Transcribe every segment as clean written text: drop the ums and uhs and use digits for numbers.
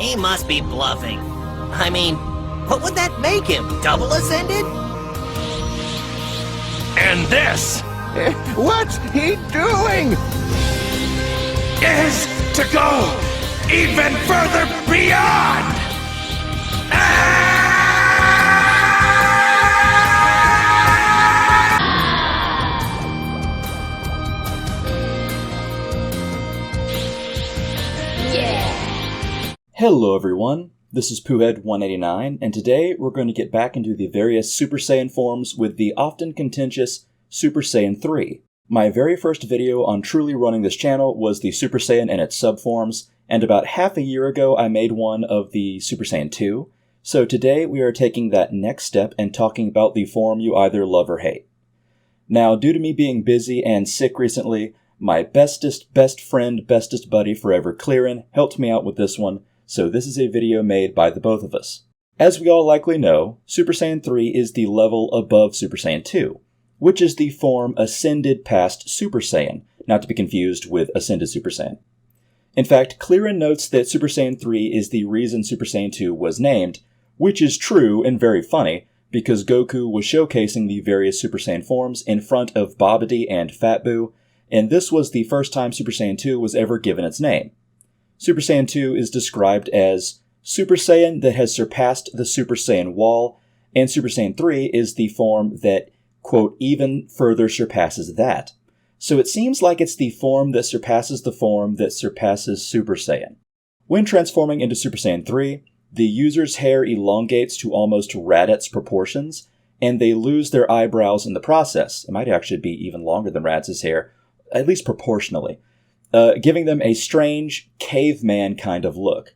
He must be bluffing. I mean, what would that make him? Double ascended? And this What's he doing? is to go even further beyond! Hello everyone, this is Poohead189, and today we're going to get back into the various Super Saiyan forms with the often contentious Super Saiyan 3. My very first video on truly running this channel was the Super Saiyan and its subforms, and about half a year ago I made one of the Super Saiyan 2, so today we are taking that next step and talking about the form you either love or hate. Now, due to me being busy and sick recently, my best friend, bestest buddy forever, Clearin, helped me out with this one, so this is a video made by the both of us. As we all likely know, Super Saiyan 3 is the level above Super Saiyan 2, which is the form ascended past Super Saiyan, not to be confused with Ascended Super Saiyan. In fact, Clearin notes that Super Saiyan 3 is the reason Super Saiyan 2 was named, which is true and very funny, because Goku was showcasing the various Super Saiyan forms in front of Babidi and Fat Buu, and this was the first time Super Saiyan 2 was ever given its name. Super Saiyan 2 is described as Super Saiyan that has surpassed the Super Saiyan wall, and Super Saiyan 3 is the form that, quote, even further surpasses that. So it seems like it's the form that surpasses the form that surpasses Super Saiyan. When transforming into Super Saiyan 3, the user's hair elongates to almost Raditz proportions, and they lose their eyebrows in the process. It might actually be even longer than Raditz's hair, at least proportionally. Giving them a strange, caveman kind of look.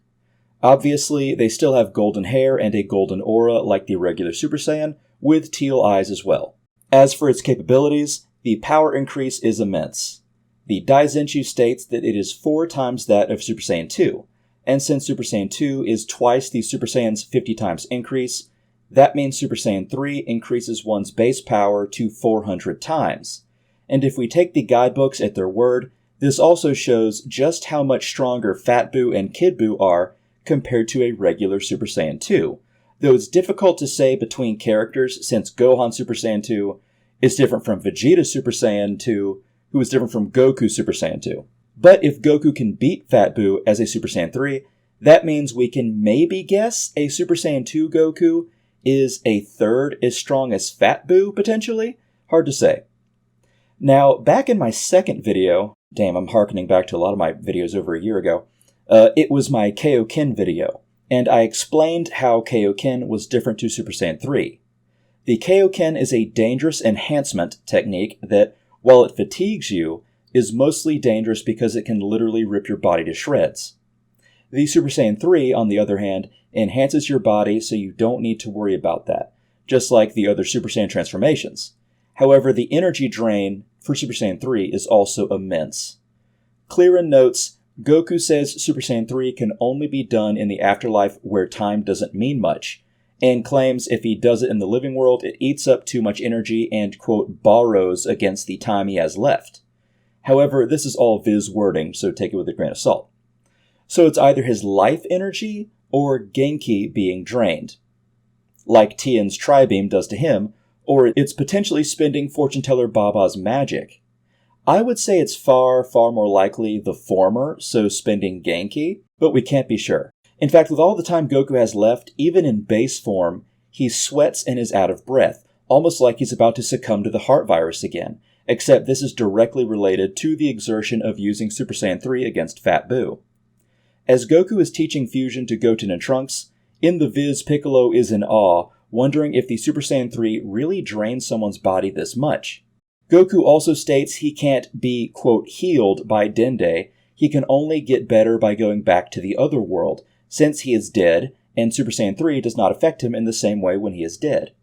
Obviously, they still have golden hair and a golden aura like the regular Super Saiyan, with teal eyes as well. As for its capabilities, the power increase is immense. The Daizenshuu states that it is 4 times that of Super Saiyan 2, and since Super Saiyan 2 is twice the Super Saiyan's 50 times increase, that means Super Saiyan 3 increases one's base power to 400 times. And if we take the guidebooks at their word, this also shows just how much stronger Fat Buu and Kid Buu are compared to a regular Super Saiyan 2, though it's difficult to say between characters since Gohan Super Saiyan 2 is different from Vegeta Super Saiyan 2, who is different from Goku Super Saiyan 2. But if Goku can beat Fat Buu as a Super Saiyan 3, that means we can maybe guess a Super Saiyan 2 Goku is a third as strong as Fat Buu, potentially? Hard to say. Now, back in my second video, damn, I'm hearkening back to a lot of my videos over a year ago, it was my Kaioken video, and I explained how Kaioken was different to Super Saiyan 3. The Kaioken is a dangerous enhancement technique that, while it fatigues you, is mostly dangerous because it can literally rip your body to shreds. The Super Saiyan 3, on the other hand, enhances your body so you don't need to worry about that, just like the other Super Saiyan transformations. However, the energy drain for Super Saiyan 3 is also immense. Clearin notes, Goku says Super Saiyan 3 can only be done in the afterlife where time doesn't mean much, and claims if he does it in the living world, it eats up too much energy and, quote, borrows against the time he has left. However, this is all Viz wording, so take it with a grain of salt. So it's either his life energy or Genki being drained, like Tien's Tri-Beam does to him, or it's potentially spending Fortune Teller Baba's magic. I would say it's far more likely the former, so spending Genki, but we can't be sure. In fact, with all the time Goku has left, even in base form, he sweats and is out of breath, almost like he's about to succumb to the heart virus again, except this is directly related to the exertion of using Super Saiyan 3 against Fat Buu. As Goku is teaching fusion to Goten and Trunks, in the Viz Piccolo is in awe, wondering if the Super Saiyan 3 really drains someone's body this much. Goku also states he can't be, quote, healed by Dende, he can only get better by going back to the other world, since he is dead, and Super Saiyan 3 does not affect him in the same way when he is dead.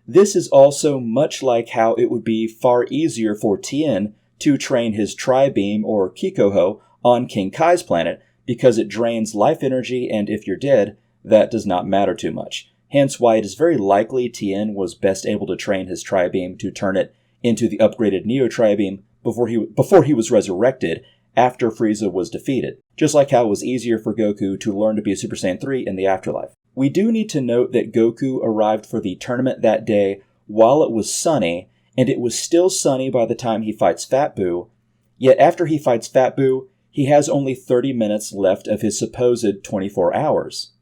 This is also much like how it would be far easier for Tien to train his Tri-Beam or Kikoho on King Kai's planet, because it drains life energy, and if you're dead, that does not matter too much. Hence why it is very likely Tien was best able to train his Tri-Beam to turn it into the upgraded Neo Tri-Beam before he was resurrected, after Frieza was defeated, just like how it was easier for Goku to learn to be a Super Saiyan 3 in the afterlife. We do need to note that Goku arrived for the tournament that day while it was sunny, and it was still sunny by the time he fights Fat Buu, yet after he fights Fat Buu, he has only 30 minutes left of his supposed 24 hours.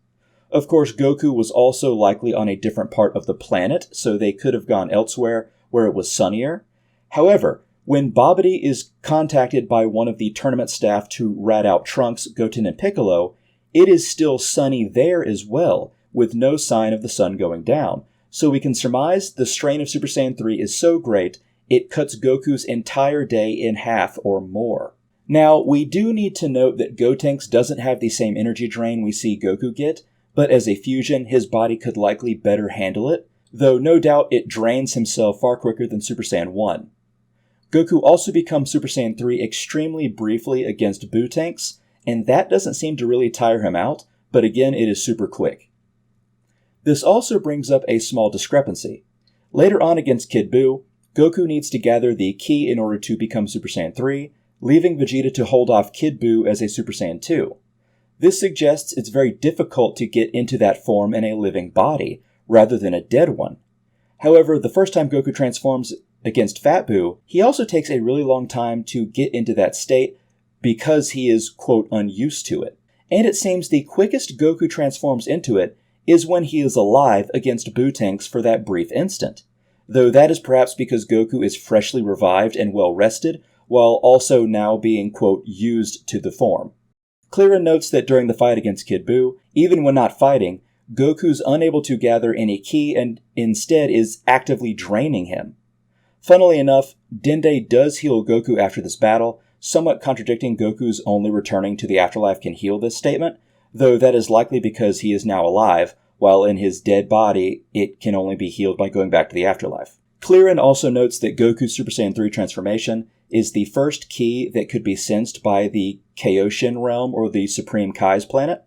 Of course, Goku was also likely on a different part of the planet, so they could have gone elsewhere where it was sunnier. However, when Babidi is contacted by one of the tournament staff to rat out Trunks, Goten, and Piccolo, it is still sunny there as well, with no sign of the sun going down. So we can surmise the strain of Super Saiyan 3 is so great, it cuts Goku's entire day in half or more. Now, we do need to note that Gotenks doesn't have the same energy drain we see Goku get, but as a fusion, his body could likely better handle it, though no doubt it drains himself far quicker than Super Saiyan 1. Goku also becomes Super Saiyan 3 extremely briefly against Buu-Tanks, and that doesn't seem to really tire him out, but again, it is super quick. This also brings up a small discrepancy. Later on against Kid Buu, Goku needs to gather the ki in order to become Super Saiyan 3, leaving Vegeta to hold off Kid Buu as a Super Saiyan 2. This suggests it's very difficult to get into that form in a living body, rather than a dead one. However, the first time Goku transforms against Fat Buu, he also takes a really long time to get into that state because he is, quote, unused to it. And it seems the quickest Goku transforms into it is when he is alive against Buu-Tanks for that brief instant, though that is perhaps because Goku is freshly revived and well rested, while also now being, quote, used to the form. Clearer notes that during the fight against Kid Buu, even when not fighting, Goku's unable to gather any ki and instead is actively draining him. Funnily enough, Dende does heal Goku after this battle, somewhat contradicting Goku's only returning to the afterlife can heal this statement, though that is likely because he is now alive, while in his dead body, it can only be healed by going back to the afterlife. Clearin also notes that Goku's Super Saiyan 3 transformation is the first ki that could be sensed by the Kaioshin realm or the Supreme Kai's planet.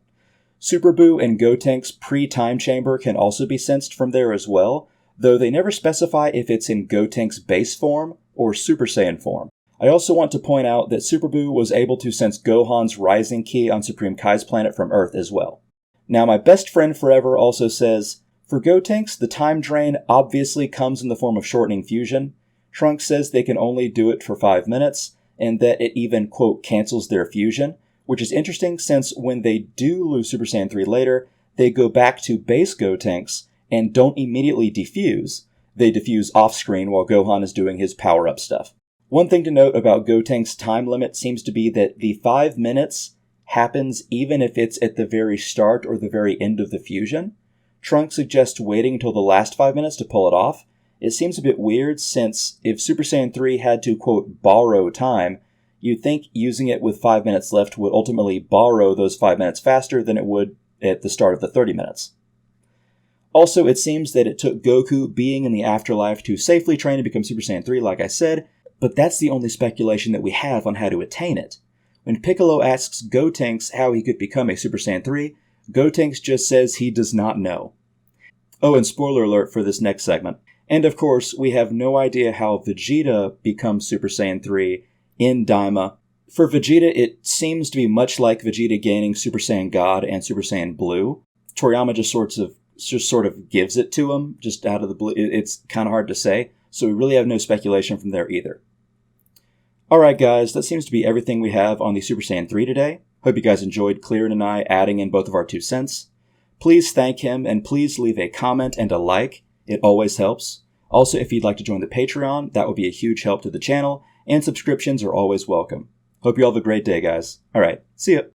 Super Buu and Gotenks pre-time chamber can also be sensed from there as well, though they never specify if it's in Gotenks' base form or Super Saiyan form. I also want to point out that Super Buu was able to sense Gohan's rising ki on Supreme Kai's planet from Earth as well. Now, my best friend forever also says, for Gotenks, the time drain obviously comes in the form of shortening fusion. Trunks says they can only do it for 5 minutes, and that it even, quote, cancels their fusion, which is interesting since when they do lose Super Saiyan 3 later, they go back to base Gotenks and don't immediately defuse. They defuse off-screen while Gohan is doing his power-up stuff. One thing to note about Gotenks' time limit seems to be that the 5 minutes happens even if it's at the very start or the very end of the fusion. Trunks suggests waiting until the last 5 minutes to pull it off. It seems a bit weird since if Super Saiyan 3 had to, quote, borrow time, you'd think using it with 5 minutes left would ultimately borrow those 5 minutes faster than it would at the start of the 30 minutes. Also, it seems that it took Goku being in the afterlife to safely train to become Super Saiyan 3, like I said, but that's the only speculation that we have on how to attain it. When Piccolo asks Gotenks how he could become a Super Saiyan 3, Gotenks just says he does not know. Oh, and spoiler alert for this next segment. And of course, we have no idea how Vegeta becomes Super Saiyan 3 in Daima. For Vegeta, it seems to be much like Vegeta gaining Super Saiyan God and Super Saiyan Blue. Toriyama just sort of gives it to him, just out of the blue. It's kind of hard to say, so we really have no speculation from there either. Alright guys, that seems to be everything we have on the Super Saiyan 3 today. Hope you guys enjoyed Clearin and I adding in both of our 2 cents. Please thank him, and please leave a comment and a like. It always helps. Also, if you'd like to join the Patreon, that would be a huge help to the channel, and subscriptions are always welcome. Hope you all have a great day, guys. Alright, see ya!